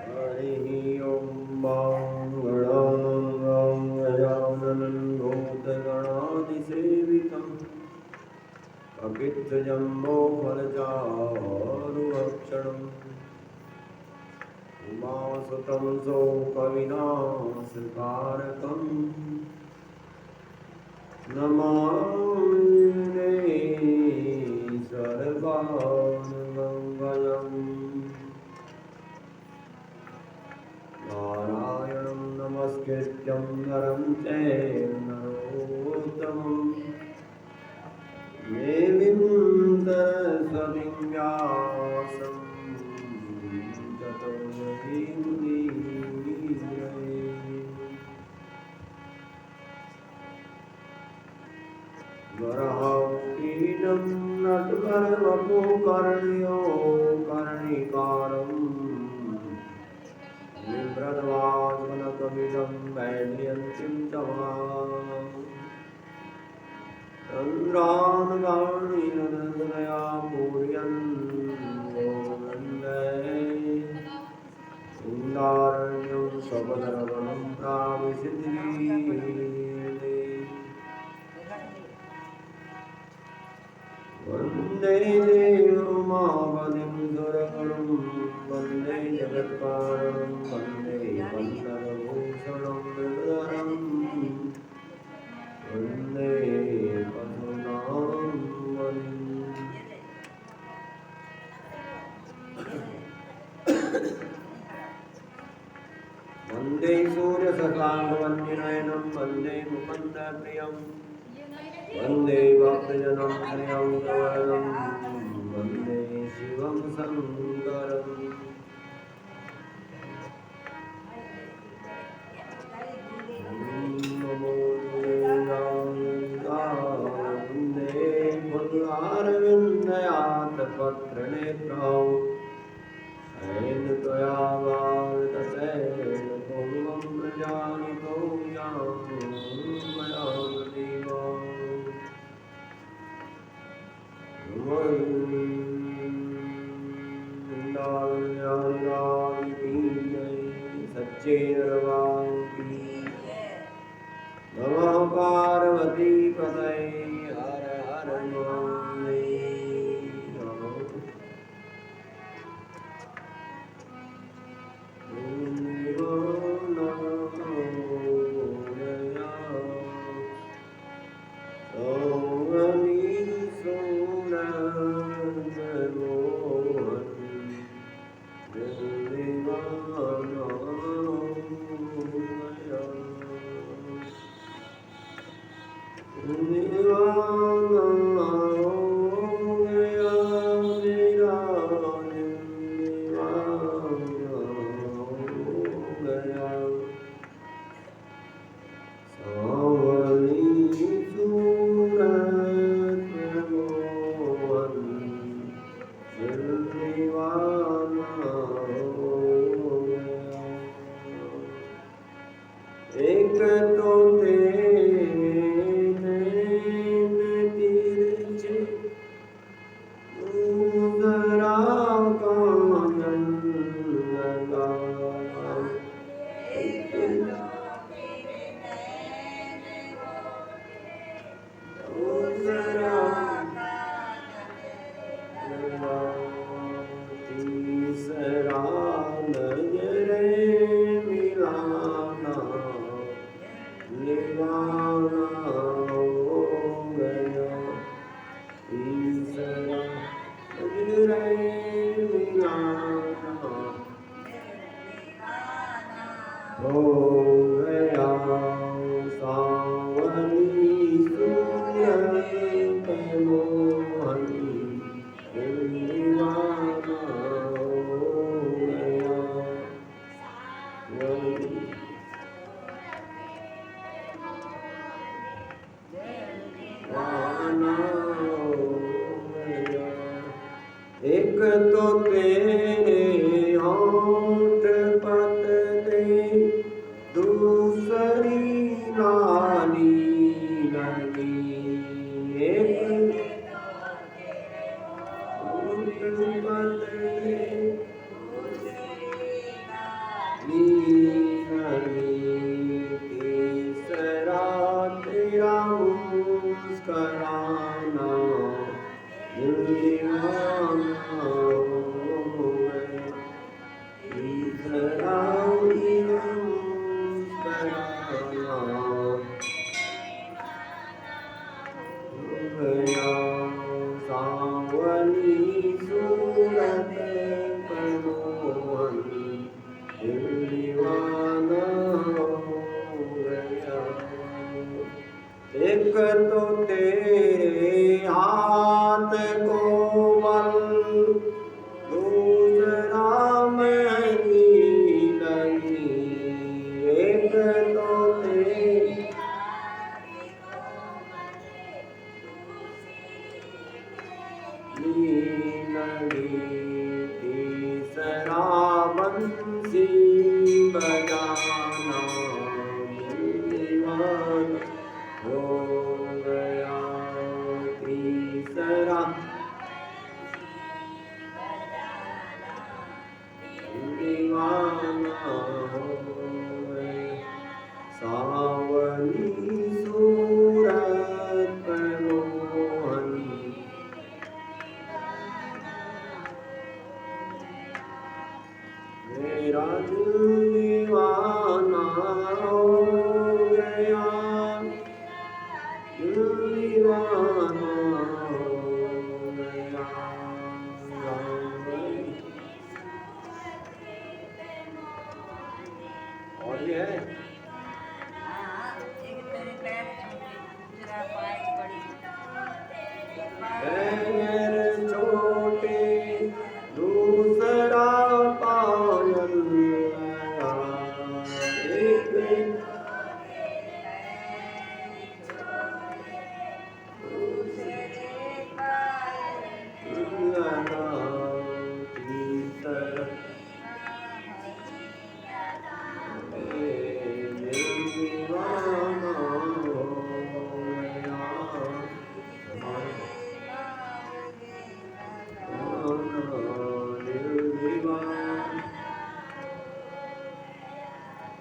हरिः ॐ गणानां गजाननं भूतगणादिसेवितं पकित्थजम्बोफलचारुभक्षणम् उमासुतं शोकविनाशकारकम् नमामि सर्वाङ्गमङ्गलम् नारायणं नमस्कृत्यं नरं चैव नरोत्तमं देवीं सरस्वतीं व्यासं ततो जयमुदीरये। वराहमिहिरं नटवरवपुः कर्णिकारम् बिभ्रद्वासनकमिदं वैजयन्तीं तमाम् चन्द्रानगाणिनदनया पूरयन् वन्दे सुन्दारण्यं स्वपदरवनं प्राविशद्गीते वन्दे देवमापदिं सुरगुरुं वन्दे जगत्कारणं वन्दे वन्दनभूषणं मृगधरं वन्दे पशूनां बलिम्। वन्दे सूर्यशशाङ्कवन्यनयनं वन्दे मुकुन्दप्रियम् वन्दे भक्तजनं श्रियं वन्दे शिवं शङ्करम्। नमो वन्दे फुल्लारविन्दयातपत्रनेत्रौ शयेन त्वया वार्तसेन पूर्वं प्रजानितो मया देवा सच्चे दरबार की नमः पार्वती पतये हर हर एक तो तेरे तिरछे जरा कानन लगा तीसरा नजरे मिलाना निवाना हो गया तीसरा नजरे मिलाना हो गया सावनी सूरत मोहनी दीवाना हो गया एक तो तेरे होंठ पतले होए। सावनी सूरत मोहन मेरा दिल दीवाना हो गया, दिल दीवाना हो गया। और ये है पैर छोटे दूसरा पायल लगा, एक लगा तीसरा दीवाना हो गया।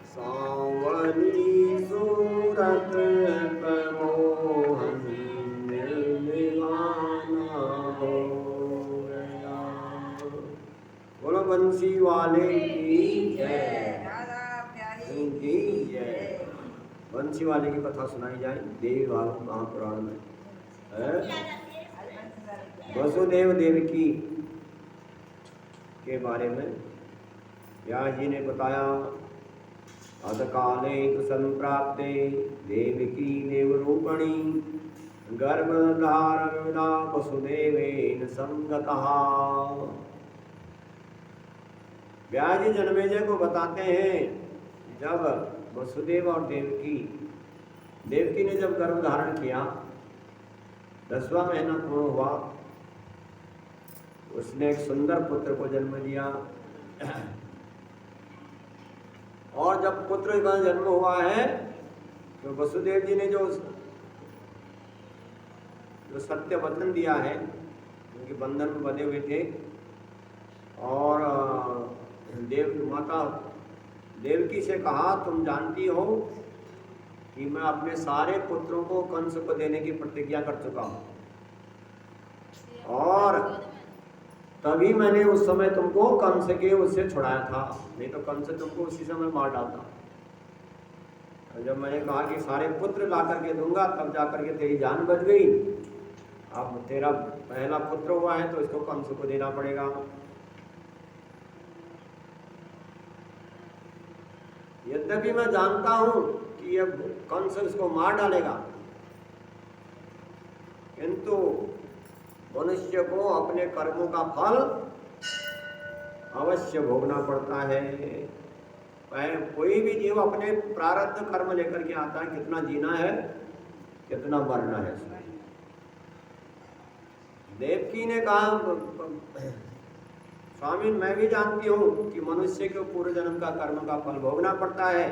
सावनी सूरत पे मोहन दिल दीवाना हो गया। बोलो बंसी वाले की जय, की जय। बंसी वाले की कथा सुनाई जाए देव महापुराण में है। वसुदेव देवकी के बारे में व्यास जी ने बताया। अधकाले संप्राप्ते देवकी देवरूपणी गर्भधारणा वसुदेवेन संगतः। व्यास जी जन्मेजय को बताते हैं जब वसुदेव और देवकी ने जब गर्भ धारण किया, 10वां महीना पूर्ण हुआ, उसने एक सुंदर पुत्र को जन्म दिया। और जब पुत्र का जन्म हुआ है तो वसुदेव जी ने जो सत्य वचन दिया है, उनके बंधन में बंधे हुए थे, और माता देवकी से कहा, तुम जानती हो कि मैं अपने सारे पुत्रों को कंस को देने की प्रतिज्ञा कर चुका हूँ, और तभी मैंने उस समय तुमको कंस के उससे छुड़ाया था, नहीं तो कंस तुमको उसी समय मार डालता। जब मैंने कहा कि सारे पुत्र ला करके दूंगा, तब जाकर के तेरी जान बच गई। अब तेरा पहला पुत्र हुआ है तो इसको कंस को देना पड़ेगा। यद्यपि मैं जानता हूं कि अब कंस इसको मार डालेगा, किंतु मनुष्य को अपने कर्मों का फल अवश्य भोगना पड़ता है। कोई भी जीव अपने प्रारब्ध कर्म लेकर के आता है, कितना जीना है कितना मरना है। देवकी ने कहा, स्वामी मैं भी जानती हूँ कि मनुष्य को पूर्व जन्म का कर्म का फल भोगना पड़ता है,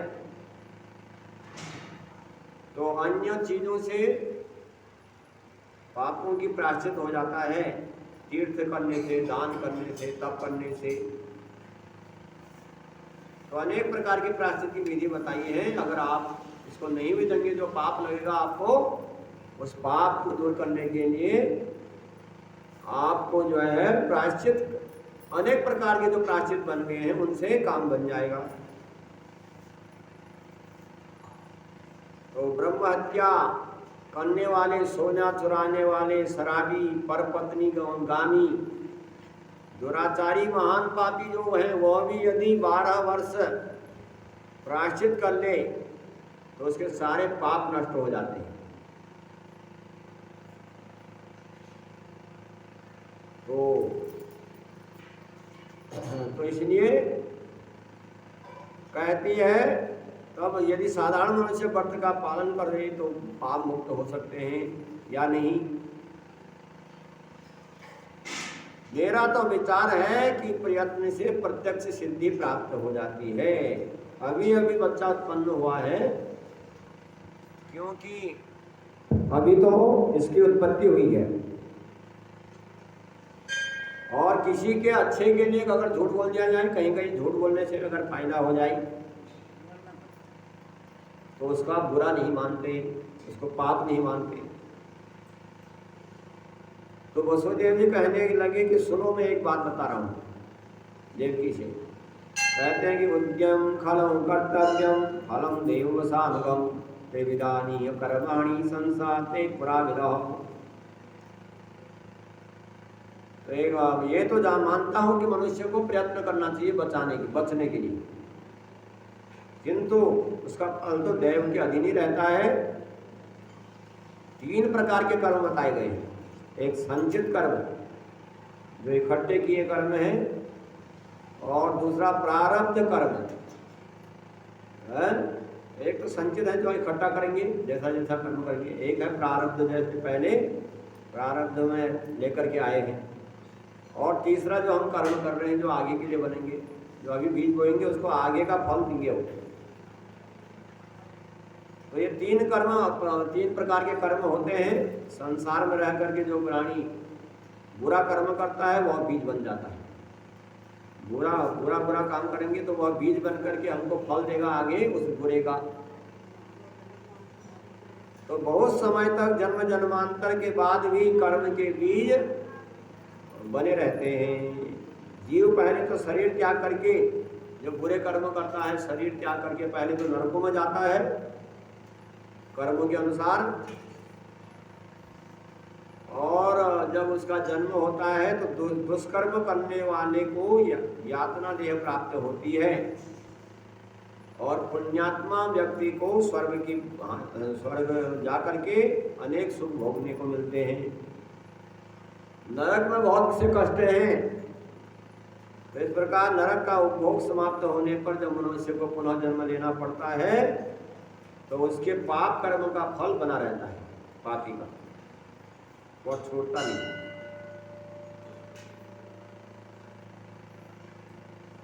तो अन्य चीजों से पापों की प्रायश्चित हो जाता है, तीर्थ करने से, दान करने से, तप करने से। तो अनेक प्रकार की प्रायश्चित की विधि बताई है। अगर आप इसको नहीं भी देंगे, जो पाप लगेगा आपको, उस पाप को दूर करने के लिए आपको जो है प्रायश्चित, अनेक प्रकार के जो प्रायश्चित बन गए हैं उनसे काम बन जाएगा। तो ब्रह्म हत्या करने वाले, सोना चुराने वाले, शराबी, परपत्नी गामी, दुराचारी, महान पापी जो है, वह भी यदि 12 वर्ष प्रायश्चित कर ले तो उसके सारे पाप नष्ट हो जाते हैं। तो इसलिए कहती है, तब यदि साधारण मनुष्य व्रत का पालन कर रहे तो पाप मुक्त हो सकते हैं या नहीं। मेरा तो विचार है कि प्रयत्न से प्रत्यक्ष सिद्धि प्राप्त हो जाती है। अभी अभी बच्चा उत्पन्न हुआ है, क्योंकि अभी तो इसकी उत्पत्ति हुई है, और किसी के अच्छे के लिए अगर झूठ बोल दिया जाए, कहीं कहीं झूठ बोलने से अगर फायदा हो जाए तो उसका बुरा नहीं मानते, उसको पाप नहीं मानते। तो वसुदेव जी कहने लगे कि सुनो, मैं एक बात बता रहा हूँ देवकी से। कहते हैं कि उद्यम खलम कर्तव्यम फलम देववसानुगम ते विदानीय कर्माणि संसाते पुराविदः। तो एक ये तो मानता हूं कि मनुष्य को प्रयत्न करना चाहिए बचने के लिए, किंतु उसका फल तो देव के अधीन ही रहता है। 3 प्रकार के कर्म बताए गए हैं। एक संचित कर्म जो इकट्ठे किए कर्म है, और दूसरा प्रारब्ध कर्म है। एक तो संचित है जो इकट्ठा करेंगे जैसा जैसा कर्म करेंगे, एक है प्रारब्ध जैसे पहले प्रारब्ध में लेकर के आए हैं, और तीसरा जो हम कर्म कर रहे हैं जो आगे के लिए बनेंगे, जो अभी बीज बोएंगे उसको आगे का फल देंगे वो। तो ये 3 प्रकार के कर्म होते हैं। संसार में रह करके जो प्राणी बुरा कर्म करता है वह बीज बन जाता है। बुरा काम करेंगे तो वह बीज बन करके हमको फल देगा आगे उस बुरे का। तो बहुत समय तक जन्म जन्मांतर के बाद भी कर्म के बीज बने रहते हैं। जीव पहले तो शरीर त्याग करके, जो बुरे कर्म करता है शरीर त्याग करके पहले तो नरकों में जाता है कर्मों के अनुसार, और जब उसका जन्म होता है तो दुष्कर्म करने वाले को यातना देह प्राप्त होती है, और पुण्यात्मा व्यक्ति को स्वर्ग जाकर के अनेक सुख भोगने को मिलते हैं। नरक में बहुत से कष्ट हैं। तो इस प्रकार नरक का उपभोग समाप्त होने पर जब मनुष्य को पुनः जन्म लेना पड़ता है तो उसके पाप कर्म का फल बना रहता है, पापी का, वह छोड़ता नहीं।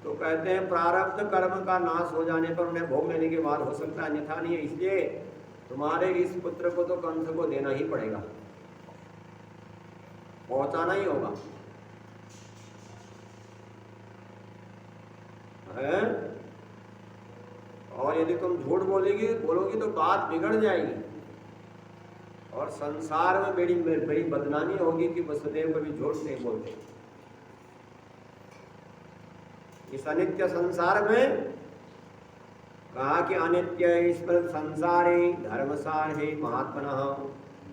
तो कहते हैं प्रारब्ध कर्म का नाश हो जाने पर उन्हें भोग लेने के बाद हो सकता है, अन्यथा नहीं है। इसलिए तुम्हारे इस पुत्र को तो कंस को देना ही पड़ेगा, पहुंचाना ही होगा है। और यदि तुम झूठ बोलोगी तो बात बिगड़ जाएगी, और संसार में बड़ी बदनामी होगी कि वसुदेव कभी झूठ नहीं बोलते। इस अनित्य संसार में कहा कि अनित्य ईश्वर संसारे धर्मसारे महात्मनः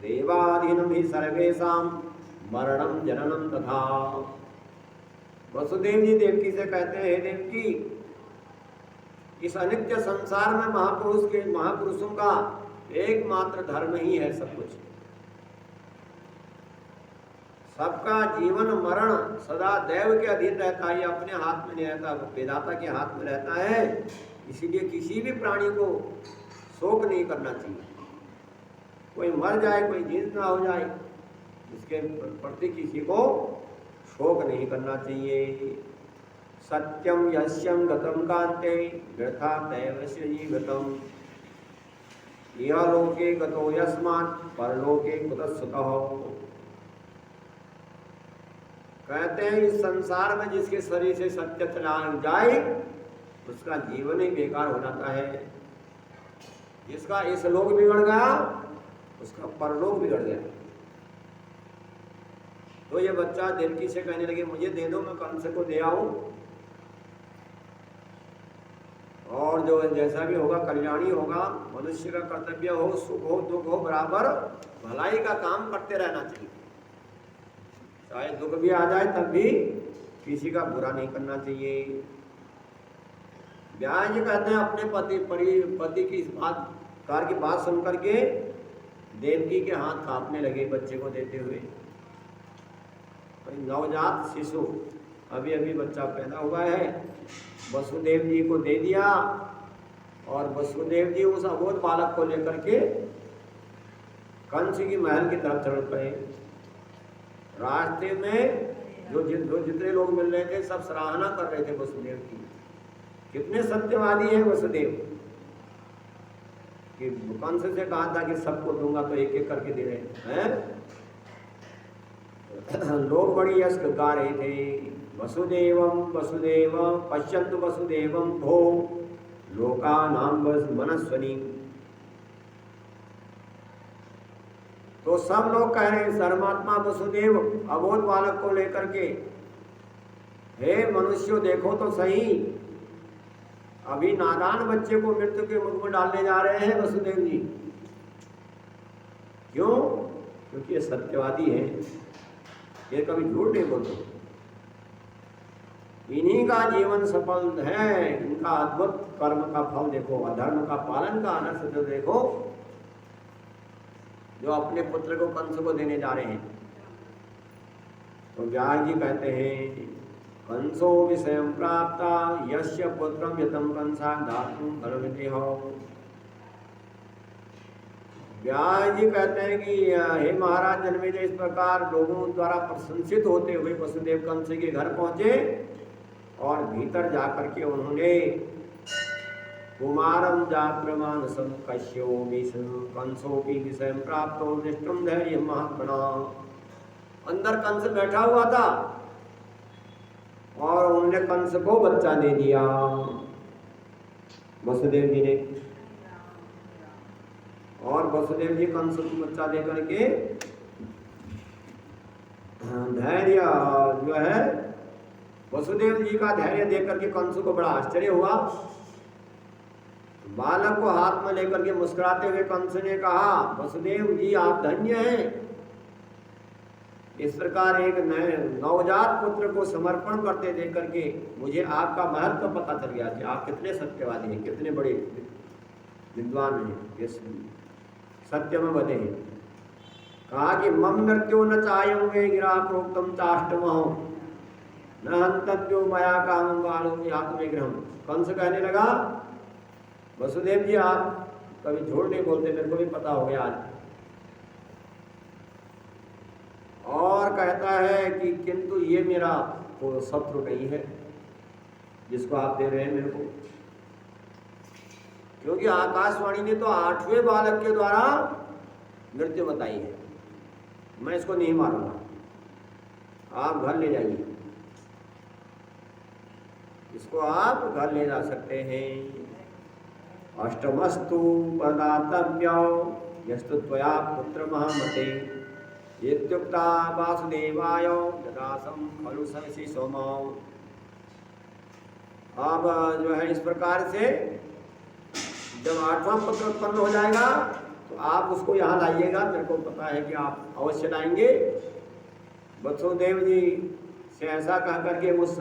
देवाधीनम ही सर्वेषां मरणम जननम तथा। वसुदेव जी देवकी से कहते हैं, हे देवकी, इस अनित्य संसार में महापुरुषों का एकमात्र धर्म ही है सब कुछ। सबका जीवन मरण सदा देव के अधीन रहता है, अपने हाथ में नहीं रहता, विधाता के हाथ में रहता है। इसीलिए किसी भी प्राणी को शोक नहीं करना चाहिए। कोई मर जाए, कोई जीवित ना हो जाए, इसके प्रति किसी को शोक नहीं करना चाहिए। सत्यम यस्यं गतम कांते व्यर्था दैवस्य जीवितम यह लोके गतो यस्मात् परलोके कुतस्ततः। कहते हैं इस संसार में जिसके शरीर से सत्य चला जाए उसका जीवन ही बेकार हो जाता है। जिसका इस लोक बिगड़ गया उसका परलोक बिगड़ गया। तो ये बच्चा देवकी से कहने लगे, मुझे दे दो, मैं कंस को दे आऊं, और जो जैसा भी होगा कल्याणी होगा। मनुष्य का कर्तव्य हो, सुख हो दुख हो, बराबर भलाई का काम करते रहना चाहिए। चाहे दुख भी आ जाए तब भी किसी का बुरा नहीं करना चाहिए। व्यास जी कहते हैं अपने पति की इस बात सुन करके देवकी के हाथ कांपने लगे बच्चे को देते हुए। नवजात शिशु अभी अभी बच्चा पैदा हुआ है, वसुदेव जी को दे दिया, और वसुदेव जी उस अबोध बालक को लेकर के कंस की महल की तरफ चढ़ पड़े। रास्ते में जो जितने लोग मिल रहे थे सब सराहना कर रहे थे वसुदेव की, कितने सत्यवादी हैं वसुदेव, कि कंस से कहा था कि सबको दूंगा तो एक एक करके दे रहे हैं। लोग बड़ी यश गा रहे थे, वसुदेवम वसुदेव पश्यन्तु वसुदेवम भो लोकानां मनस्वनी। तो सब लोग कह रहे हैं परमात्मा वसुदेव अबोध बालक को लेकर के, हे मनुष्यों देखो तो सही, अभी नादान बच्चे को मृत्यु के मुख में डालने जा रहे हैं वसुदेव जी। क्यों? क्योंकि ये सत्यवादी है, ये कभी झूठ नहीं बोलते, इन्हीं का जीवन सफल है, इनका अद्भुत कर्म का फल देखो, अधर्म का पालन का अनर्थ जो देखो, जो अपने पुत्र को कंस को देने जा रहे हैं। तो व्यास जी कहते हैं कंसो विषय प्राप्ता यस्य पुत्रम यतम कंसा धातुम फलमितिहो। व्यास जी कहते हैं कि हे महाराज जन्मेजय, इस प्रकार लोगों द्वारा प्रशंसित होते हुए वसुदेव कंस के घर पहुंचे और भीतर जाकर के उन्होंने कुमारम जात्रमानसम कश्यो कंसोपि विषय प्राप्त दृष्टुम धैर्य महात्मना। अंदर कंस बैठा हुआ था और उन्होंने कंस को बच्चा दे दिया वसुदेव जी ने, और वसुदेव जी कंस को बच्चा दे करके धैर्य जो है, वसुदेव जी का धैर्य देकर के कंस को बड़ा आश्चर्य हुआ। बालक को हाथ में लेकर के मुस्कुराते हुए कंस ने कहा वसुदेव जी आप धन्य हैं, इस प्रकार एक नए नवजात पुत्र को समर्पण करते देख करके मुझे आपका महत्व पता चल गया कि आप कितने सत्यवादी हैं, कितने बड़े विद्वान हैं, ये सत्य में बने हैं। कहा कि मम मृत्यु न चायं वे गिरा प्रोक्तम चाष्टमहो न हंतव्यो मया कामं बालो यातमे गृहम्। कंस कहने लगा वसुदेव जी आप कभी झूठ नहीं बोलते, मेरे को भी पता हो गया आज। और कहता है कि किंतु ये मेरा को शत्रु नहीं है जिसको आप दे रहे हैं मेरे को, क्योंकि आकाशवाणी ने तो 8वें बालक के द्वारा मृत्यु बताई है, मैं इसको नहीं मारूंगा, आप घर ले जाइए, इसको आप घर ले जा सकते हैं। अष्टमस्तु पदातव्यो यस्तु त्वया पुत्र महामते इत्युक्ता वासुदेवाय ददासं खलु सहसि सोमौ। अब जो है इस प्रकार से जब 8वां पुत्र उत्पन्न हो जाएगा तो आप उसको यहाँ लाइएगा, मेरे को पता है कि आप अवश्य लाएंगे। वसुदेव जी से ऐसा कह करके उस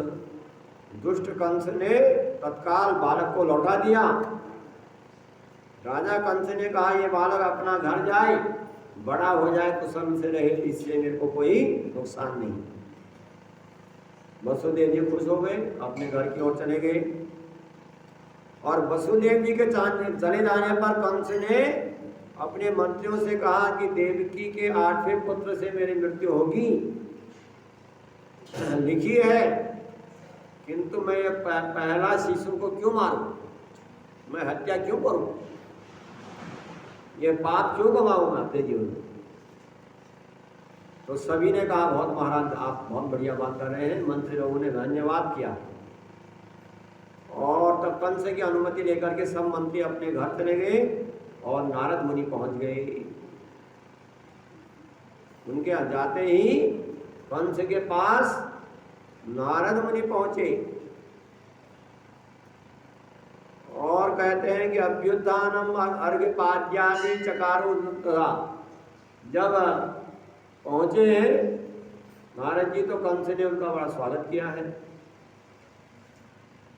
दुष्ट कंस ने तत्काल बालक को लौटा दिया। राजा कंस ने कहा ये बालक अपना घर जाए, बड़ा हो जाए तो सब से रहे, इसलिए मेरे को कोई नुकसान नहीं। वसुदेव जी खुश हो गए, अपने घर की ओर चले गए। और वसुदेव जी के चले जाने पर कंस ने अपने मंत्रियों से कहा कि देवकी के 8वें पुत्र से मेरी मृत्यु होगी, लिखी है, किंतु मैं पहला शिशु को क्यों मारूं, मैं हत्या क्यों करूं, ये पाप क्यों कमाऊं मैं अपने जीवन में। तो सभी ने कहा बहुत महाराज आप बहुत बढ़िया बात कर रहे हैं। मंत्री लोगों ने धन्यवाद किया और तब कंस की अनुमति लेकर के सब मंत्री अपने घर चले गए और नारद मुनि पहुंच गए। उनके जाते ही कंस के पास नारद मुनि पहुंचे और कहते हैं कि अभ्युत्थानम अर्घ्यपाद्यादि चकारो। जब पहुंचे हैं नारद जी तो कंस ने उनका बड़ा स्वागत किया है,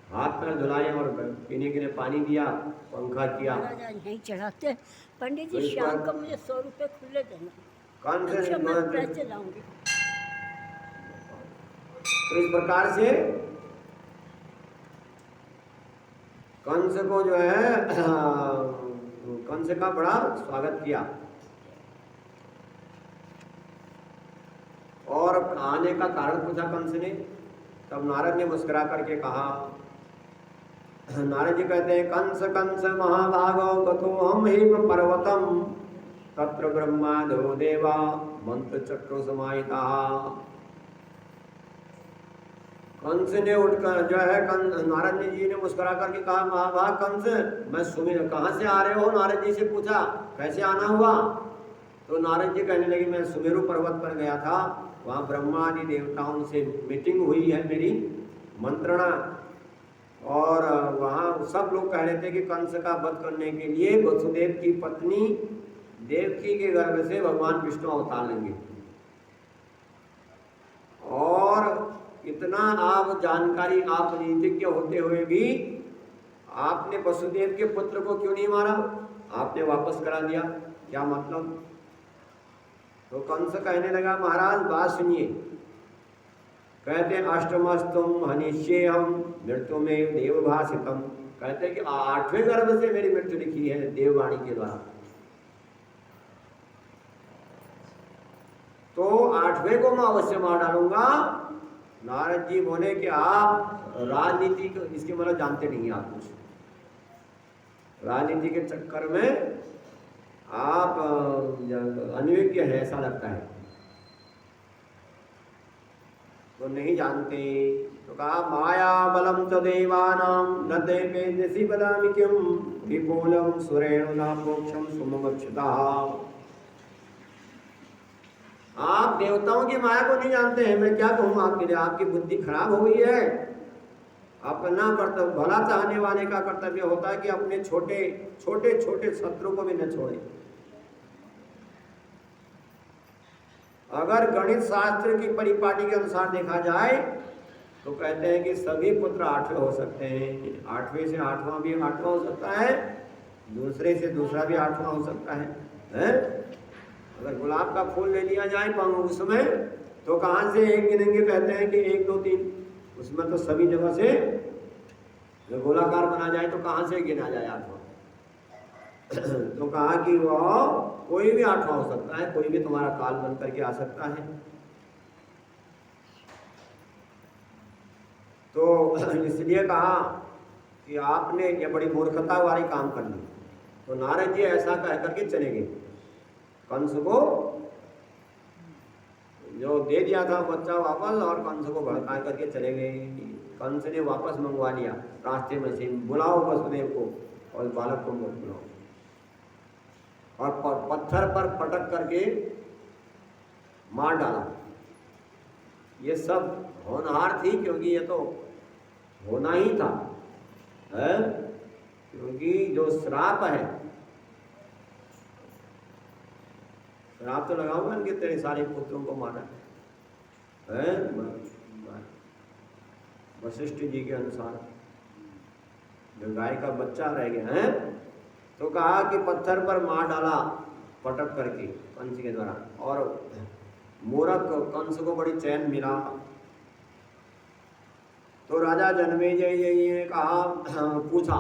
हाथ पैर धुलाए और पीने के लिए पानी दिया, पंखा किया। नहीं चढ़ाते पंडित जी, शाम को मुझे 100 रुपए खुले देना, कंस मैं पैसे लाऊंगी। तो इस प्रकार से कंस को जो है कंस का बड़ा स्वागत किया और आने का कारण पूछा कंस ने। तब नारद ने मुस्कुरा करके कहा, नारद जी कहते हैं कंस कंस महाभागो गतो हम हिम पर्वतम तत्र ब्रह्मादो देवा मंत्र चक्र समाहिता। कंस ने उठकर जो है नारद जी ने मुस्कुरा करके कहा, महाभाग कंस, मैं सुमेर, कहाँ से आ रहे हो? नारद जी से पूछा कैसे आना हुआ? तो नारद जी कहने लगे, मैं सुमेरु पर्वत पर गया था, वहाँ ब्रह्मा आदि देवताओं से मीटिंग हुई है मेरी, मंत्रणा, और वहाँ सब लोग कह रहे थे कि कंस का वध करने के लिए वसुदेव की पत्नी देवकी के गर्भ से भगवान विष्णु अवतार लेंगे। और इतना आप जानकारी, आप नीतिज्ञ होते हुए भी आपने वसुदेव के पुत्र को क्यों नहीं मारा? आपने वापस करा दिया, क्या मतलब? तो कंस कहने लगा, महाराज बात सुनिए। कहते अष्टमस्तुम हनिष्येहम मृत्यु में देवभाषितम। कहते कि 8वें गर्भ से मेरी मृत्यु लिखी है देववाणी के द्वारा। तो 8वें को मैं अवश्य मार डालूंगा। नारद जी बोले कि आप राजनीति को, इसके मतलब जानते नहीं आप कुछ, राजनीति के चक्कर में आप अनभिज्ञ है ऐसा लगता है, तो नहीं जानते। तो कहा, माया बलम च देवानां न देवेन्द्रसि वदामि किं विपुलं सुरेण न मोक्षं सुममक्षतः। आप देवताओं की माया को नहीं जानते हैं, मैं क्या कहूँ आपके लिए? आपकी बुद्धि खराब हो गई है। अपना कर्तव्य, भला चाहने वाले का कर्तव्य होता है कि अपने छोटे छोटे शत्रु को भी न छोड़े। अगर गणित शास्त्र की परिपाटी के अनुसार देखा जाए तो कहते हैं कि सभी पुत्र 8वें हो सकते हैं। 8वें से 8वां भी 8वां हो सकता है, दूसरे से दूसरा भी 8वां हो सकता है? अगर गुलाब का फूल ले लिया जाए उसमें, तो कहाँ से एक गिनेंगे? कहते हैं कि 1 2 3, उसमें तो सभी जगह से गोलाकार बना जाए तो कहाँ से गिना जाए 8वां? तो कहा कि वह कोई भी 8वां हो सकता है, कोई भी तुम्हारा काल बन करके आ सकता है। तो इसलिए कहा कि आपने ये बड़ी मूर्खता वाली काम कर ली। तो नारद जी ऐसा कह करके चले गए। कंस को जो दे दिया था बच्चा वापस, और कंस को भड़का करके चले गए। कंस ने वापस मंगवा लिया रास्ते में से, बुलाओ वसुदेव को और बालक को मत बुलाओ, और पत्थर पर पटक करके मार डाला। ये सब होनहार थी, क्योंकि ये तो होना ही था, है? क्योंकि जो श्राप है, श्राप तो लगाऊंगा इनके तेरे सारे पुत्रों को मारा है। वशिष्ठ जी के अनुसार जो गाय का बच्चा रह गया है, तो कहा कि पत्थर पर मार डाला पटक करके कंस के द्वारा, और मूर्ख कंस को बड़ी चैन मिला। तो राजा जनमेजय जी ने कहा, पूछा,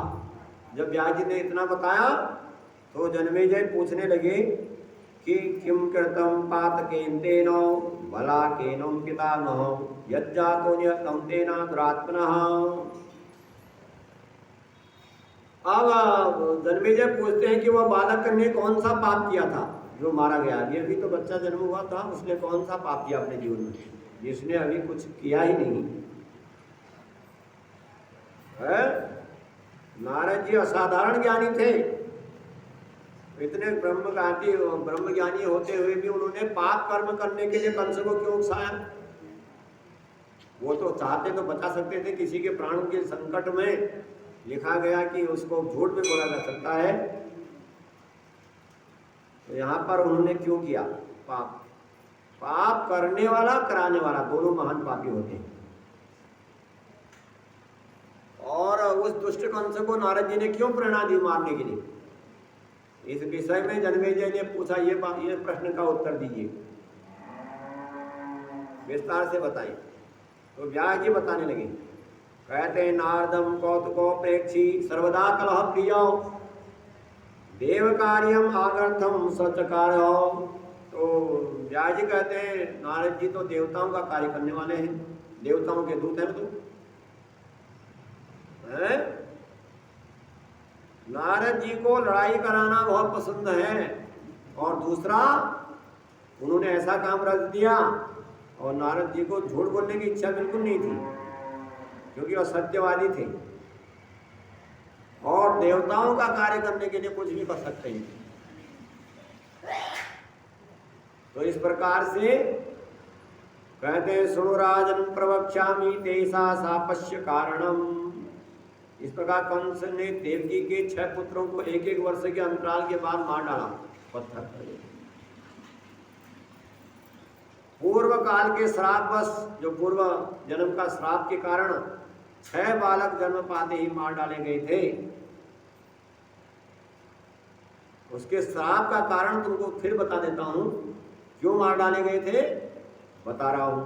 जब व्यास जी ने इतना बताया तो जनमेजय पूछने लगे कि किम कृतम पातकेन भला केनम पितामह यज्जातो निहतं तेन दुरात्मनः। अब जनमेजय पूछते हैं कि वह बालक ने कौन सा पाप किया था जो मारा गया? ये अभी तो बच्चा जन्म हुआ था, उसने कौन सा पाप किया अपने जीवन में, जिसने अभी कुछ किया ही नहीं है? नारद जी असाधारण ज्ञानी थे, इतने ब्रह्म ज्ञानी होते हुए भी उन्होंने पाप कर्म करने के लिए कंस को क्यों उकसाया? वो तो चाहते तो बचा सकते थे, किसी के प्राणों के संकट में लिखा गया कि उसको झूठ में बोला जा सकता है, तो यहाँ पर उन्होंने क्यों किया पाप? पाप करने वाला कराने वाला दोनों महान पापी होते हैं। और उस दुष्ट कंस को नारद जी ने क्यों प्रेरणा दी मारने के लिए? इस विषय में जनमेजय ने पूछा, ये प्रश्न का उत्तर दीजिए, विस्तार से बताइए। तो व्यास जी बताने लगे, कहते हैं, नारदम कौतुको प्रेक्षी सर्वदा कलह प्रिय देव कार्यम आगर्थम सचकार। तो व्यास जी कहते हैं, नारद जी तो देवताओं का कार्य करने वाले हैं, देवताओं के दूत हैं। तो नारद जी को लड़ाई कराना बहुत पसंद है, और दूसरा उन्होंने ऐसा काम रच दिया, और नारद जी को झूठ बोलने की इच्छा बिल्कुल नहीं थी, क्योंकि वह सत्यवादी थे और देवताओं का कार्य करने के लिए कुछ भी कर सकते हैं। तो इस प्रकार से कहते हैं, सुनो राजन प्रवक्ष्यामि तेषा सापस्य कारणम। इस प्रकार कंस ने देवकी के 6 पुत्रों को एक एक वर्ष के अंतराल के बाद मार डाला पत्थर पर। पूर्व काल के श्रापवश, जो पूर्व जन्म का श्राप के कारण 6 बालक जन्म पाते ही मार डाले गए थे, उसके श्राप का कारण तुमको फिर बता देता हूं, क्यों मार डाले गए थे बता रहा हूं।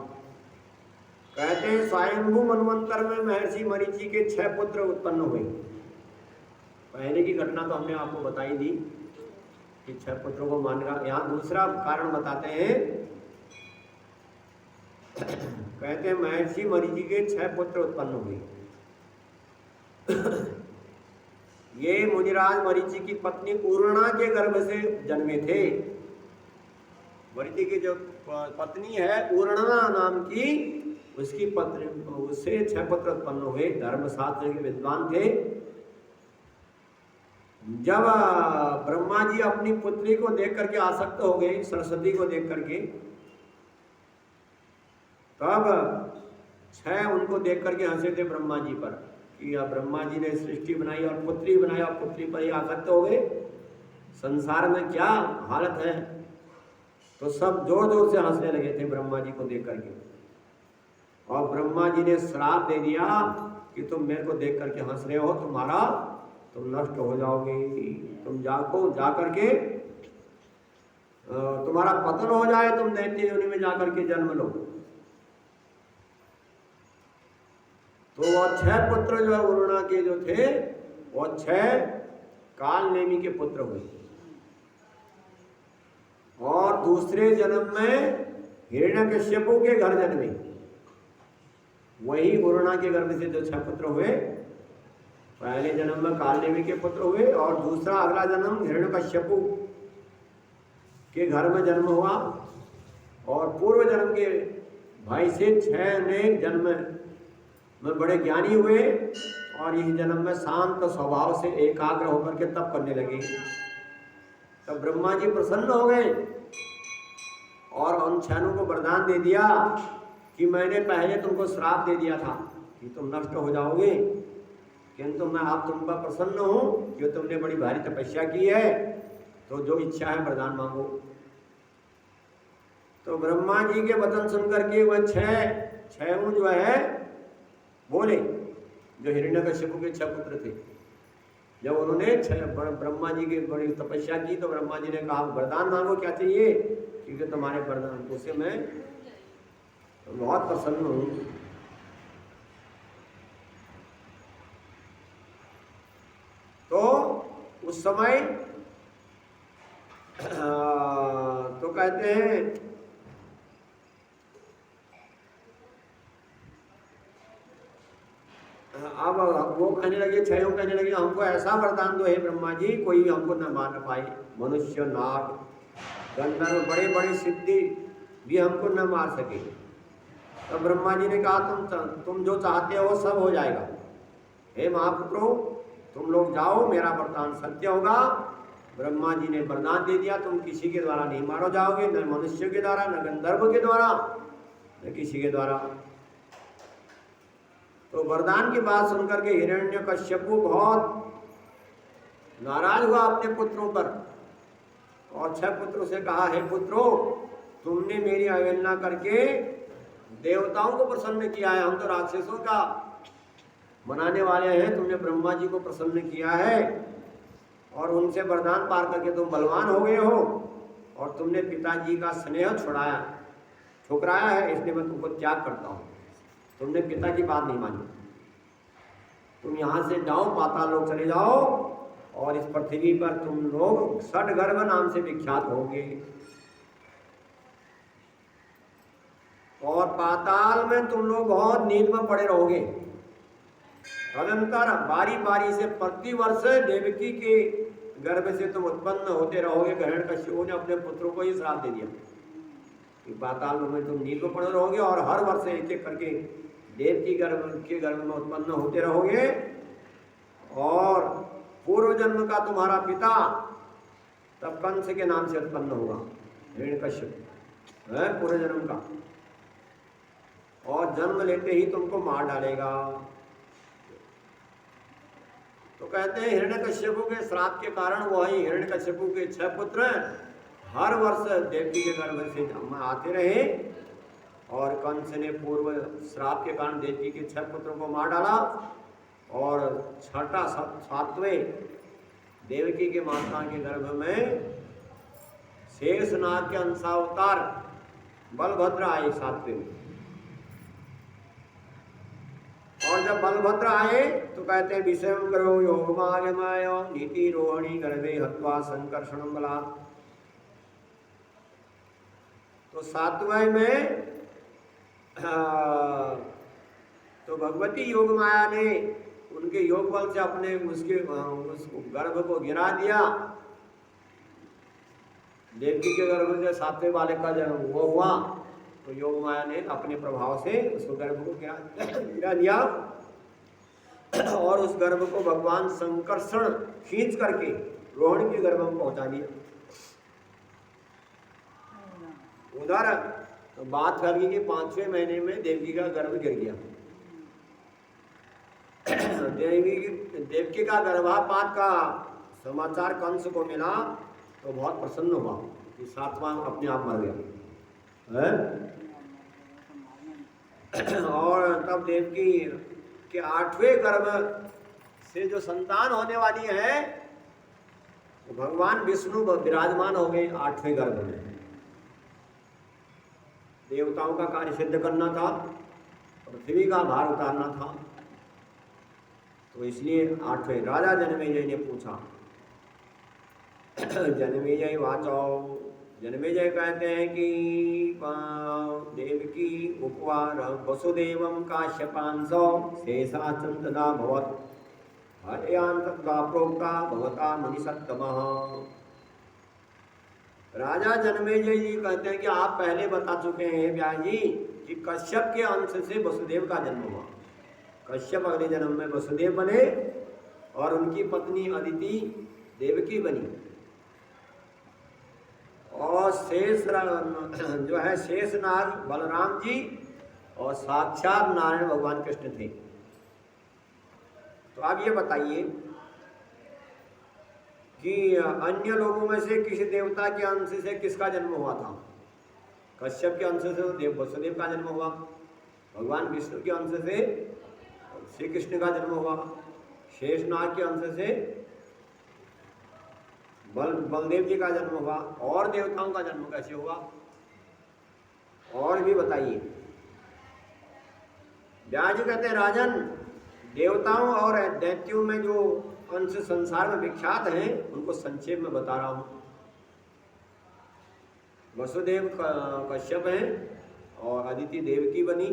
कहते हैं, स्वयंभू मनवंतर में महर्षि मरीचि के 6 पुत्र उत्पन्न हुए। पहले की घटना तो हमने आपको बताई दी कि 6 पुत्रों को मारने का। यहाँ दूसरा कारण बताते हैं, कहते हैं महर्षि मरीचि के 6 पुत्र उत्पन्न हुए। ये मुनिराज मरीचि की पत्नी पूर्णा के गर्भ से जन्मे थे। मरीचि की जो पत्नी है पूर्णा नाम की, उसकी पत्नी, उससे 6 पुत्र उत्पन्न हुए। धर्मशास्त्र के विद्वान थे। जब ब्रह्मा जी अपनी पुत्री को देख करके आसक्त हो गए, सरस्वती को देख करके, तब 6 उनको देख करके हंसे थे ब्रह्मा जी पर कि ब्रह्मा जी ने सृष्टि बनाई और पुत्री बनाई और पुत्री पर ही आसक्त हो गए, संसार में क्या हालत है। तो सब जोर जोर से हंसने लगे थे ब्रह्मा जी को देख करके, और ब्रह्मा जी ने श्राप दे दिया कि तुम मेरे को देख करके हंस रहे हो, तुम नष्ट हो जाओगे, तुम जा करके तुम्हारा पतन हो जाए, तुम दैत्य योनि में जाकर के जन्म लो। तो वह 6 पुत्र जो वरुणा के जो थे, वह 6 काल नेमी के पुत्र हुए। और दूसरे जन्म में हिरण्यकश्यपु के घर जन्मे, वही वरुणा के गर्भ से जो 6 पुत्र हुए, पहले जन्म में कालनेमी के पुत्र हुए, और दूसरा अगला जन्म हिरण्यकश्यपु के घर में जन्म हुआ। और पूर्व जन्म के भाई से 6 ने जन्म में बड़े ज्ञानी हुए, और इस जन्म में शांत स्वभाव से एकाग्र होकर के तप करने लगे। तब ब्रह्मा जी प्रसन्न हो गए और उन 6 को वरदान दे दिया कि मैंने पहले तुमको श्राप दे दिया था कि तुम नष्ट हो जाओगे, किंतु मैं आप तुम पर प्रसन्न हूँ कि तुमने बड़ी भारी तपस्या की है, तो जो इच्छा है वरदान मांगो। तो ब्रह्मा जी के वचन सुनकर के वह 6 जो है बोले, जो हिरण्यकश्यप के 6 पुत्र थे। जब उन्होंने ब्रह्मा जी की बड़ी तपस्या की, तो ब्रह्मा जी ने कहा वरदान मांगो, क्या चाहिए, क्योंकि तुम्हारे वरदान उसे मैं बहुत प्रसन्न हूं। तो उस समय तो कहते हैं, अब वो कहने लगे, 6 कहने लगे, हमको ऐसा वरदान दो हे ब्रह्मा जी, कोई हमको न मार पाए, मनुष्य, नाग, गंधर्व, बड़े बड़े सिद्धि भी हमको न मार सके। तो ब्रह्मा जी ने कहा तुम जो चाहते हो सब हो जाएगा। हे महापुत्रो, तुम लोग जाओ, मेरा वरदान सत्य होगा। ब्रह्मा जी ने वरदान दे दिया, तुम किसी के द्वारा नहीं मारो जाओगे, न मनुष्य के द्वारा, न गंधर्व के द्वारा, न किसी के द्वारा। तो वरदान की बात सुनकर के हिरण्यकश्यपु बहुत नाराज हुआ अपने पुत्रों पर, और 6 पुत्रों से कहा, हे पुत्रों, तुमने मेरी अवहेलना करके देवताओं को प्रसन्न किया है, हम तो राक्षसों का मनाने वाले हैं, तुमने ब्रह्मा जी को प्रसन्न किया है, और उनसे वरदान पार करके तुम बलवान हो गए हो, और तुमने पिताजी का स्नेह ठुकराया है, इसलिए मैं तुमको त्याग करता हूँ। तुमने पिता की बात नहीं मानी, तुम यहाँ से जाओ, पाताल लोक चले जाओ, और इस पृथ्वी पर तुम लोग षडगर्भ नाम से विख्यात होंगे, और पाताल में तुम लोग बहुत नींद में पड़े रहोगे। तदंतर बारी बारी से प्रतिवर्ष देवकी के गर्भ से तुम उत्पन्न होते रहोगे। हिरण्यकश्यप ने अपने पुत्रों को ही श्राप दे दिया कि पाताल लोक में तुम नील में पड़े रहोगे और हर वर्ष एक एक करके देव की गर्भ के गर्भ में उत्पन्न होते रहोगे। और पूर्व जन्म का तुम्हारा पिता तब कंस के नाम से उत्पन्न होगा, हिरण्यकश्यप है पूर्व जन्म का, और जन्म लेते ही तुमको मार डालेगा। तो कहते हैं हिरण्यकश्यपु के श्राप के कारण वही हिरण्यकश्यपु के 6 पुत्र हर वर्ष देवकी के गर्भ से आते रहे, और कंस ने पूर्व श्राप के कारण देवकी के 6 पुत्रों को मार डाला, और छठा 7वें देवकी के माता के गर्भ में शेषनाग के अंशावतार बलभद्र आए 7वें में। और जब बलभद्र आए तो कहते हैं विषम करो योगमागमाय नीति रोहिणी गर्भे हत्वा संकर्षण बला। तो 7वें में तो भगवती योग माया ने उनके योग बल से अपने उस गर्भ को गिरा दिया। देवकी के गर्भ से 7वें बालक का जन्म वो हुआ, तो योग माया ने अपने प्रभाव से उस गर्भ को गिरा दिया, और उस गर्भ को भगवान संकर्षण खींच करके रोहिणी के गर्भ में पहुंचा दिया। उधर तो बात फैल गई कि 5वें महीने में देवकी का गर्भ गिर गया। देवकी का गर्भपात का समाचार कंस को मिला तो बहुत प्रसन्न हुआ कि 7वां अपने आप मर गया है। और तब देवकी के 8वें गर्भ से जो संतान होने वाली है तो भगवान विष्णु विराजमान हो गए 8वें गर्भ में। देवताओं का कार्य सिद्ध करना था, पृथ्वी का भार उतारना था, तो इसलिए 8वें राजा जनमेजय ने पूछा। जनमेजय वाचो, जनमेजय कहते हैं कि देवकी उपवार वसुदेवं काश्यपांसो शेषाचंदना भवत हरयान तद्वा प्रोक्ता भवता मुनिसत्तमः। राजा जनमेजय जी कहते हैं कि आप पहले बता चुके हैं व्यास जी कि कश्यप के अंश से वसुदेव का जन्म हुआ। कश्यप अगले जन्म में वसुदेव बने और उनकी पत्नी अदिति देवकी बनी, और शेष जो है शेषनाग बलराम जी और साक्षात नारायण भगवान कृष्ण थे। तो आप ये बताइए कि अन्य लोगों में से किसी देवता के अंश से किसका जन्म हुआ था? कश्यप के अंश से तो वसुदेव का जन्म हुआ, भगवान विष्णु के अंश से श्री कृष्ण का जन्म हुआ, शेषनाग के अंश से बलदेव जी का जन्म हुआ, और देवताओं का जन्म कैसे हुआ? और भी बताइए। व्यास जी कहते हैं राजन, देवताओं और दैत्यों में जो अंश संसार में विख्यात हैं उनको संक्षेप में बता रहा हूं। वसुदेव कश्यप हैं और अदिति देवकी बनी,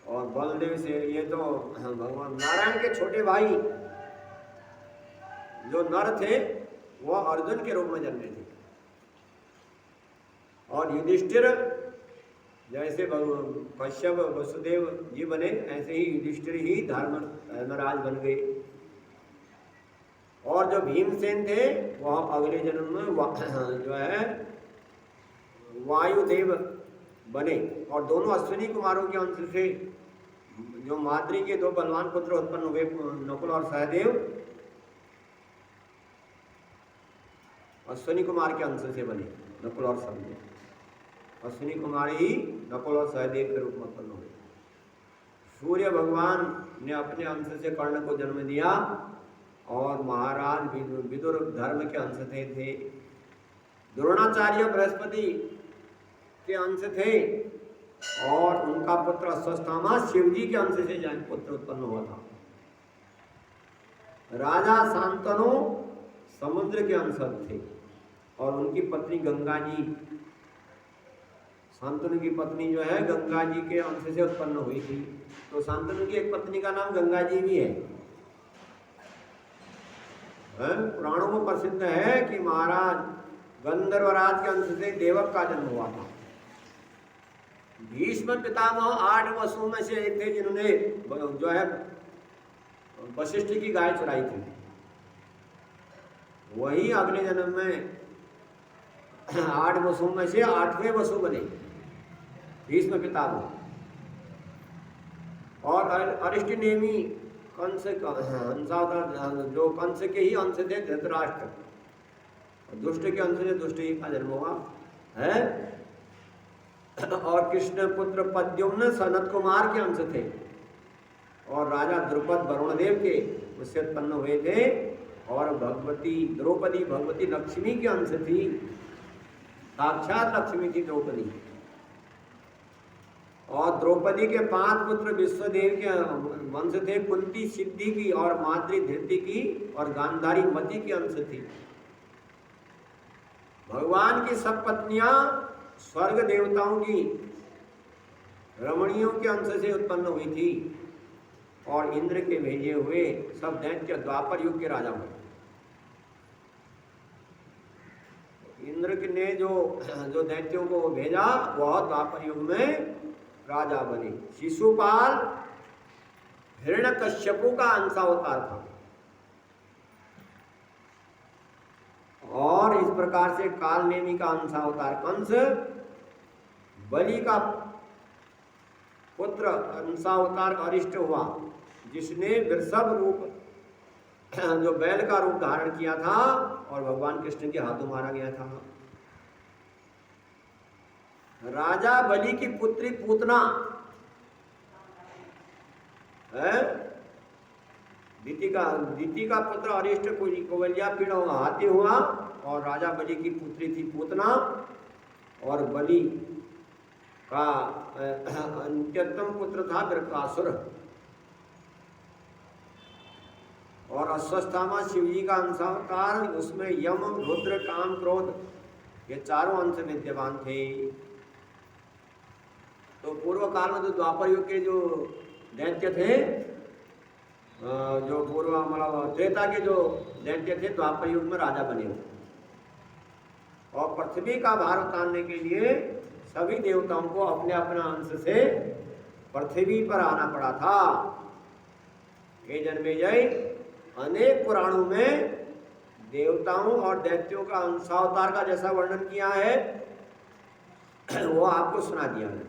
और बलदेव से ये तो भगवान नारायण के छोटे भाई जो नर थे वो अर्जुन के रूप में जन्मे थे, और युधिष्ठिर जैसे कश्यप वसुदेव जी बने ऐसे ही युधिष्ठिर ही धर्मराज बन गए। और जो भीमसेन थे वह अगले जन्म में जो है वायुदेव बने, और दोनों अश्विनी कुमारों के अंश से जो माद्री के 2 बलवान पुत्र उत्पन्न हुए नकुल और सहदेव, अश्विनी कुमार के अंश से बने नकुल और सहदेव। अश्विनी कुमार ही नकुल और सहदेव के रूप में उत्पन्न हुए। सूर्य भगवान ने अपने अंश से कर्ण को जन्म दिया, और महाराज विदुर धर्म के अंश थे। द्रोणाचार्य बृहस्पति के अंश थे, और उनका पुत्र अश्वत्थामा शिवजी के अंश से पुत्र उत्पन्न हुआ था। राजा शांतनु समुद्र के अंश थे, और उनकी पत्नी गंगा जी, शांतनु की पत्नी जो है गंगा जी के अंश से उत्पन्न हुई थी। तो शांतनु की एक पत्नी का नाम गंगा जी भी है। पुराणों में प्रसिद्ध है कि महाराज गंधर्वराज के अंश से देवक का जन्म हुआ था। भीष्म पितामह 8 वसुओं में से एक थे जिन्होंने जो है वशिष्ठ की गाय चुराई थी। वही अगले जन्म में 8 वसुओं में से 8वें वसु बने भीष्म पितामह। और अरिष्टनेमी कंस जो कंस के ही अंश थे धृतराष्ट्र, दुष्ट के अंश से दुष्ट ही का जन्म हुआ है। और कृष्ण पुत्र पद्युम्न सनत कुमार के अंश थे और राजा द्रुपद वरुण देव के उससे उत्पन्न हुए थे। और भगवती द्रौपदी भगवती लक्ष्मी के अंश थी, साक्षात लक्ष्मी थी द्रौपदी। और द्रौपदी के 5 पुत्र विश्वदेव के वंश थे, कुंती सिद्धि की और माद्री धृति की और गांधारी मति की अंश थी। भगवान की सब पत्नियां स्वर्ग देवताओं की रमणियों के अंश से उत्पन्न हुई थी और इंद्र के भेजे हुए सब दैत्य द्वापर युग के राजा हुए। इंद्र ने जो दैत्यों को भेजा वह द्वापर युग में राजा बने। शिशुपाल हिरण्यकश्यपु का अंशावतार था। और इस प्रकार से कालनेमी का अंशावतार कंस, बलि का पुत्र अंशावतार अरिष्ट हुआ जिसने वृषभ रूप जो बैल का रूप धारण किया था और भगवान कृष्ण के हाथों मारा गया था। राजा बलि की पुत्री पूतना है, दीति का पुत्र अरिष्ट कुवल्या पीड़ हाथी हुआ और राजा बलि की पुत्री थी पूतना। और बलि का अंत्यतम पुत्र था वृकासुर। और अश्वत्थामा शिव जी का अंशावतार, उसमें यम रुद्र काम क्रोध ये चारों अंश विद्यमान थे। तो पूर्व काल में जो द्वापर युग के जो दैत्य थे, जो पूर्व मतलब त्रेता के जो दैत्य थे द्वापर युग में राजा बने हुए। और पृथ्वी का भार उतारने के लिए सभी देवताओं को अपने अपना अंश से पृथ्वी पर आना पड़ा था। हे जन्मेजय, अनेक पुराणों में देवताओं और दैत्यों का अंशावतार का जैसा वर्णन किया है वो आपको सुना दिया है।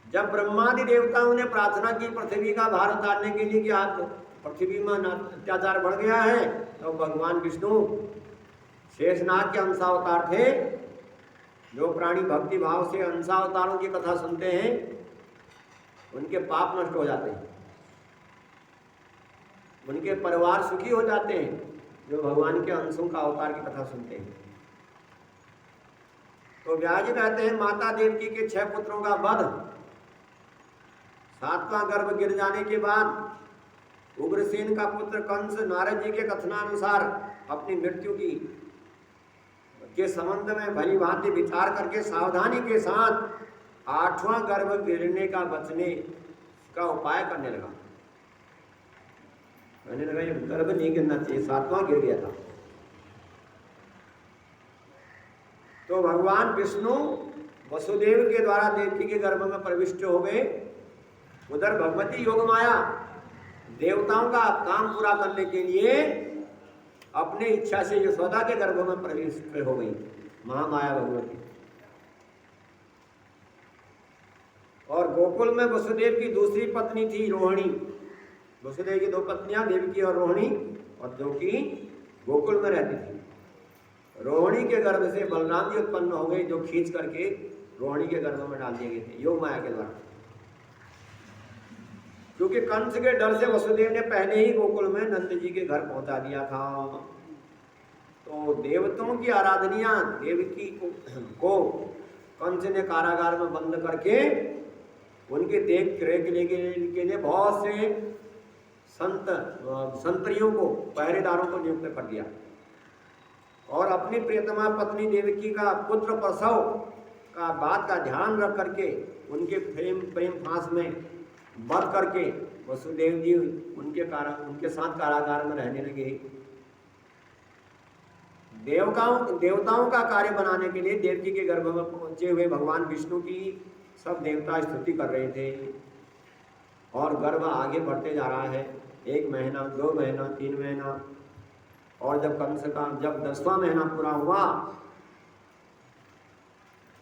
जब ब्रह्मादि देवताओं ने प्रार्थना की पृथ्वी का भार उतारने के लिए कि आप पृथ्वी में अत्याचार बढ़ गया है, तो भगवान विष्णु शेषनाग के अंशावतार थे। जो प्राणी भक्ति भाव से अंशावतारों की कथा सुनते हैं उनके पाप नष्ट हो जाते हैं, उनके परिवार सुखी हो जाते हैं, जो भगवान के अंशों का अवतार की कथा सुनते हैं। तो व्यास जी कहते हैं माता देवकी के 6 पुत्रों का वध, 7वां गर्भ गिर जाने के बाद उग्रसेन का पुत्र कंस नारद जी के कथनानुसार अपनी मृत्यु के संबंध में भली भांति विचार करके सावधानी के साथ 8वां गर्भ गिरने का बचने का उपाय करने लगा। कहने लगा ये गर्भ नहीं गिरना चाहिए, 7वां गिर गया था। तो भगवान विष्णु वसुदेव के द्वारा देवकी के गर्भ में प्रविष्ट हो गए। उधर भगवती योग माया देवताओं का काम पूरा करने के लिए अपने इच्छा से यशोदा के गर्भ में प्रविष्ट हो गई, महामाया भगवती। और गोकुल में वसुदेव की दूसरी पत्नी थी रोहिणी। वसुदेव की 2 पत्नियां देवकी और रोहिणी, और जो कि गोकुल में रहती थी। रोहिणी के गर्भ से बलराम जी उत्पन्न हो गए, जो खींच करके रोहिणी के गर्भ में डाल दिए गए थे योग माया के द्वारा। क्योंकि कंस के डर से वसुदेव ने पहले ही गोकुल में नंद जी के घर पहुंचा दिया था। तो देवताओं की आराधनिया देवकी को कंस ने कारागार में बंद करके उनके देख रेख के लिए बहुत से संतरियों को, पहरेदारों को नियुक्त कर दिया। और अपनी प्रियतमा पत्नी देवकी का पुत्र प्रसव का बात का ध्यान रख करके उनके प्रेम फांस में बंद करके वसुदेव जी उनके साथ कारागार में रहने लगे। देवताओं का कार्य बनाने के लिए देवकी के गर्भ में पहुंचे हुए भगवान विष्णु की सब देवता स्तुति कर रहे थे। और गर्भ आगे बढ़ते जा रहा है, 1 महीना, 2 महीना, 3 महीना, और जब कंस का जब 10वां महीना पूरा हुआ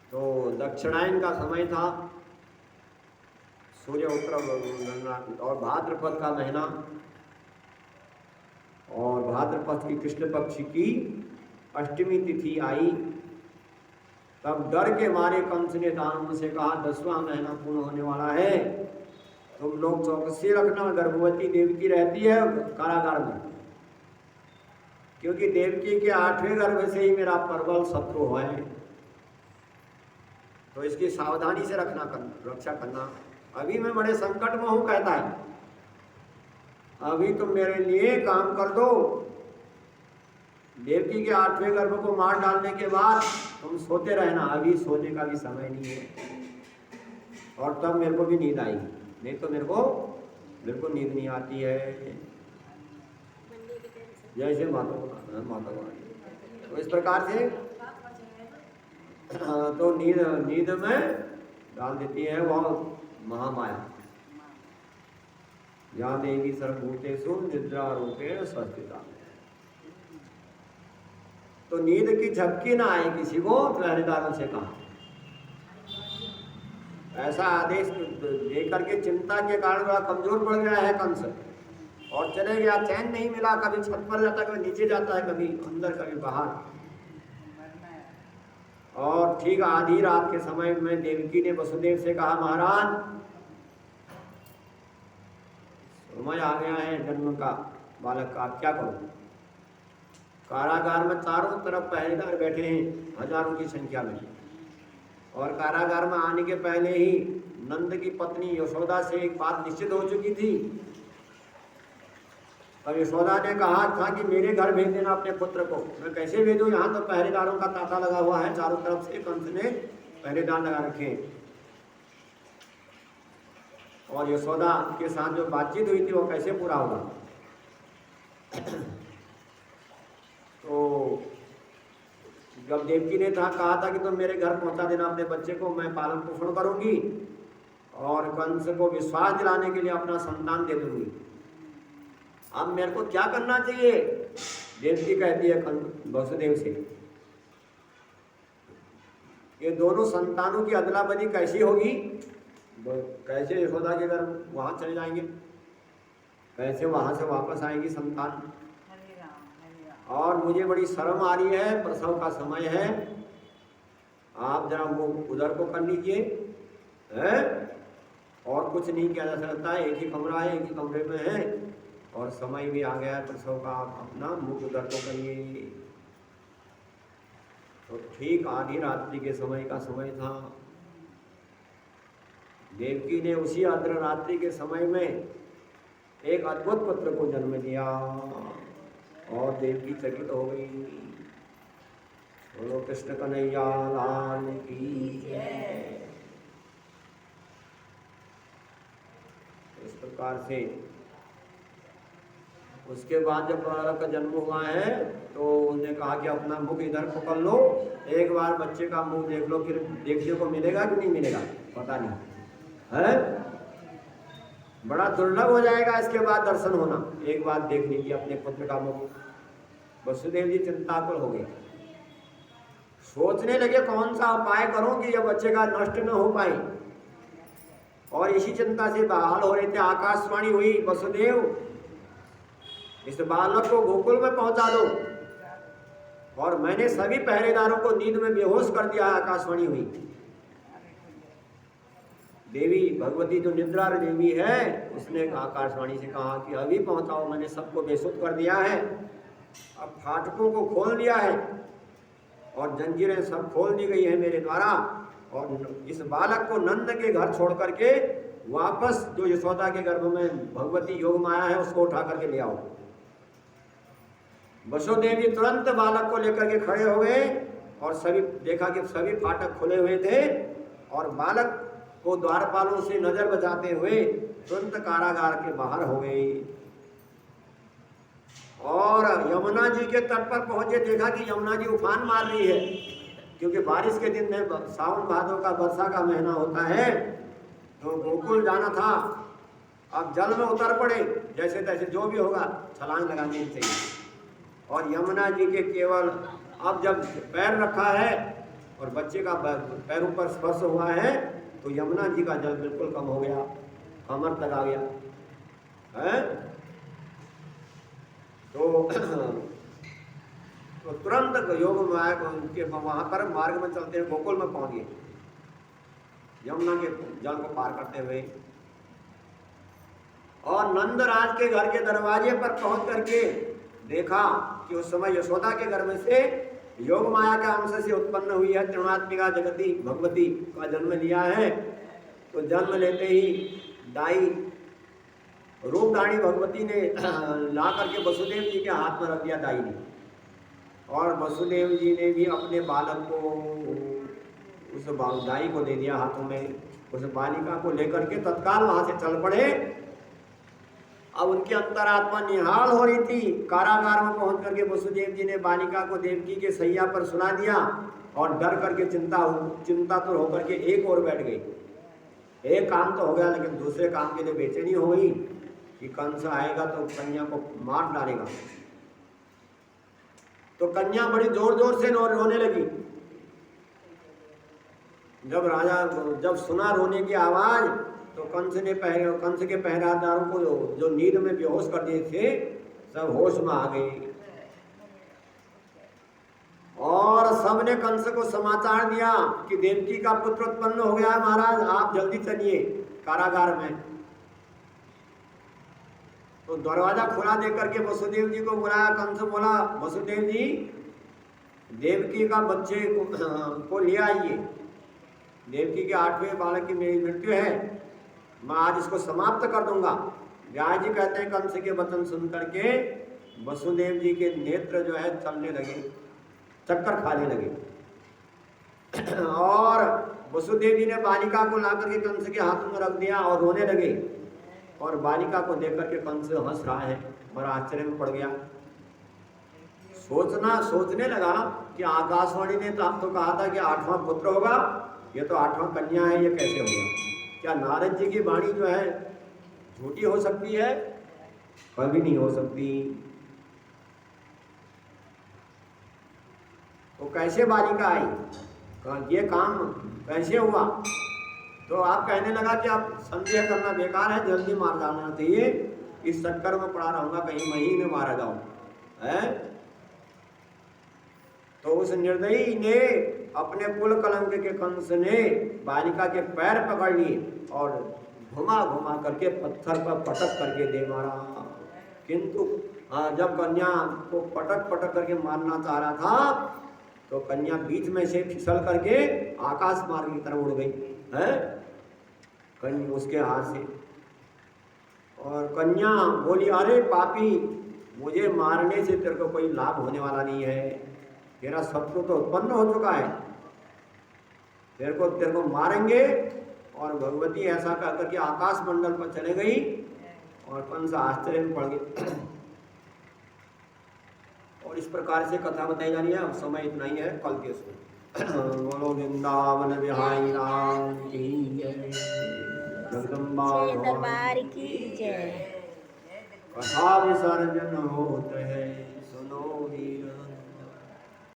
तो दक्षिणायन का समय था, सूर्य उत्तर और भाद्रपद का महीना, और भाद्रपद की कृष्ण पक्ष की अष्टमी तिथि आई। तब डर के मारे कंस ने दानवों से कहा 10वां महीना पूर्ण होने वाला है, तुम लोग चौकसी रखना। गर्भवती देवकी रहती है कारागार में, क्योंकि देवकी के 8वें गर्भ से ही मेरा प्रबल शत्रु है, तो इसकी सावधानी से रक्षा करना। अभी मैं बड़े संकट में हूं, कहता है, अभी तुम मेरे लिए काम कर दो। देवकी के 8वें गर्भ को मार डालने के बाद तुम सोते रहना, अभी सोने का भी समय नहीं है। और तब मेरे को भी नींद आएगी, नहीं तो मेरे को बिल्कुल नींद नहीं आती है। जैसे माता तो इस प्रकार से तो नींद में डाल देती है वह महामाया। या देवी सर्वभूतेषु निद्रा रूपेण संस्थिता। तो नींद की झपकी ना आए किसी को, पहरेदारों से कहा। ऐसा आदेश देकर के चिंता के कारण बड़ा कमजोर पड़ गया है कंस, और चले गया, चैन नहीं मिला, कभी छत पर जाता है, कभी नीचे जाता है, कभी अंदर कभी बाहर। और ठीक आधी रात के समय में देवकी ने वसुदेव से कहा, महाराज समय आ गया है जन्म का बालक का, क्या करूं? कारागार में चारों तरफ पहरेदार बैठे हैं, हजारों की संख्या में, और कारागार में आने के पहले ही नंद की पत्नी यशोदा से एक बात निश्चित हो चुकी थी। अब यशोदा ने कहा था कि मेरे घर भेज देना अपने पुत्र को। मैं कैसे भेजूं, यहाँ तो पहरेदारों का तांता लगा हुआ है, चारों तरफ से कंस ने पहरेदार लगा रखे। और यशोदा के साथ जो बातचीत हुई थी वो कैसे पूरा होगा? तो जब देवकी ने कहा था कि तुम मेरे घर पहुंचा देना अपने बच्चे को, मैं पालन पोषण करूंगी और कंस को विश्वास दिलाने के लिए अपना संतान दे दूंगी। अब मेरे को क्या करना चाहिए? देवकी कहती है वसुदेव से, ये दोनों संतानों की अदला बदली कैसी होगी? कैसे यशोदा के घर वहां चले जाएंगे, कैसे वहां से वापस आएंगी संतान? और मुझे बड़ी शर्म आ रही है, प्रसव का समय है, आप जरा वो उधर को कर लीजिए, है? और कुछ नहीं किया जा सकता है, एक ही कमरा है, एक ही कमरे में है, और समय भी आ गया है प्रसव का, आप अपना मुख उधर को करिए। तो ठीक आधी रात्रि के समय का समय था। देवकी ने उसी अर्ध रात्रि के समय में एक अद्भुत पुत्र को जन्म दिया, और देवकी चकित हो गई। बोलो कृष्ण कन्हैया लाल की जय। इस प्रकार से उसके बाद जब बालक का जन्म हुआ है तो उसने कहा कि अपना मुख इधर पकड़ लो, एक बार बच्चे का मुख देख लो, फिर देखने को मिलेगा कि नहीं मिलेगा पता नहीं है, बड़ा दुर्लभ हो जाएगा इसके बाद दर्शन होना। एक बार देख लीजिए अपने पुत्र का मुख। वसुदेव जी चिंताकुल हो गए, सोचने लगे कौन सा उपाय करूं कि यह बच्चे का नष्ट न हो पाए, और इसी चिंता से बहाल हो रहे थे। आकाशवाणी हुई, वसुदेव इस बालक को गोकुल में पहुंचा दो, और मैंने सभी पहरेदारों को नींद में बेहोश कर दिया। आकाशवाणी हुई, देवी भगवती जो निद्रा देवी है उसने आकाशवाणी से कहा कि अभी पहुंचाओ, मैंने सबको बेसुध कर दिया है, अब फाटकों को खोल दिया है और जंजीरें सब खोल दी गई है मेरे द्वारा, और इस बालक को नंद के घर छोड़ करके वापस जो यशोदा के गर्भ में भगवती योग माया है उसको उठा करके ले आओ। वसुदेव जी तुरंत बालक को लेकर के खड़े हो गए, और सभी देखा कि सभी फाटक खुले हुए थे, और बालक को द्वारपालों से नजर बचाते हुए तुरंत कारागार के बाहर हो गए। और यमुना जी के तट पर पहुंचे, देखा कि यमुना जी उफान मार रही है, क्योंकि बारिश के दिन में सावन भादों का वर्षा का महीना होता है। तो गोकुल जाना था, अब जल में उतर पड़े, जैसे तैसे जो भी होगा छलांग लगानी चाहिए। और यमुना जी के केवल अब जब पैर रखा है और बच्चे का पैरों पर स्पर्श हुआ है तो यमुना जी का जल बिल्कुल कम हो गया, कमर तक आ गया है। तो तुरंत योग माया उनके वहां पर मार्ग में चलते हैं, गोकुल में पहुंच गए यमुना के जल को पार करते हुए। और नंदराज के घर के दरवाजे पर पहुंच करके देखा कि उस समय यशोदा के घर में से योग माया के अंश से उत्पन्न हुई है त्रिगुणात्मिका जगती भगवती का जन्म लिया है। तो जन्म लेते ही दाई रूपदानी भगवती ने ला करके वसुदेव जी के हाथ में रख दिया दाई ने, और वसुदेव जी ने भी अपने बालक को उस दाई को दे दिया हाथों में। उस बालिका को लेकर के तत्काल वहां से चल पड़े। अब उनकी अंतरात्मा निहाल हो रही थी। कारागार में पहुंच करके वसुदेव जी ने बालिका को देवकी के सैया पर सुला दिया और डर करके चिंतातुर होकर के एक ओर बैठ गई। एक काम तो हो गया, लेकिन दूसरे काम के लिए बेचैनी हो गई कि कंस आएगा तो कन्या को मार डालेगा। तो कन्या बड़ी जोर जोर से रोने लगी। जब सुना रोने की आवाज तो कंस के पहरेदारों को जो नींद में बेहोश कर दिए थे सब होश में आ गए, और सबने कंस को समाचार दिया कि देवकी का पुत्र उत्पन्न हो गया है महाराज, आप जल्दी चलिए कारागार में। तो दरवाजा खुला देख करके वसुदेव जी को बुलाया। कंस बोला, वसुदेव जी देवकी का बच्चे को ले आइए, देवकी के 8वें बालक की मेरी मृत्यु है, मैं आज इसको समाप्त कर दूंगा। व्यास जी कहते हैं कंस के वचन सुन करके वसुदेव जी के नेत्र जो है चलने लगे, चक्कर खाने लगे। और वसुदेव जी ने बालिका को ला करके कंस के हाथों में रख दिया और रोने लगे। और बालिका को देख करके कंस हंस रहा है और आश्चर्य में पड़ गया। सोचने लगा कि आकाशवाणी ने तो आपको कहा था कि 8वां पुत्र होगा, ये तो 8वां कन्या है, ये कैसे हो गया? क्या नारद जी की वाणी जो है झूठी हो सकती है? कभी नहीं हो सकती। तो कैसे बालिका आई, ये काम कैसे हुआ? तो आप कहने लगा कि आप संदेह करना बेकार है, जल्दी मार डालना चाहिए, इस चक्कर में पड़ा रहूंगा कहीं मैं ही न मारा जाऊं है। तो उस निर्दयी ने अपने कुल कलंक के कंस ने बालिका के पैर पकड़ लिए और घुमा घुमा करके पत्थर पर पटक करके दे मारा। किंतु जब कन्या को पटक करके मारना चाह रहा था तो कन्या बीच में से फिसल करके आकाश मार्ग की तरफ उड़ गई है कन्या उसके हाथ से। और कन्या बोली, अरे पापी, मुझे मारने से तेरे को कोई लाभ होने वाला नहीं है, तेरा शत्रु तो उत्पन्न हो चुका है, तेरे को मारेंगे। और भगवती ऐसा कह करके आकाश मंडल पर चले गई और कंस आश्चर्य में पड़ गए। और इस प्रकार से कथा बताई जा रही है। अब समय इतना ही है, कल के उसमें बोलो वृंदावन बिहारी राम की जय, जगदम्बा दरबार की जय। कथा विसर्जन होते है सुनो ही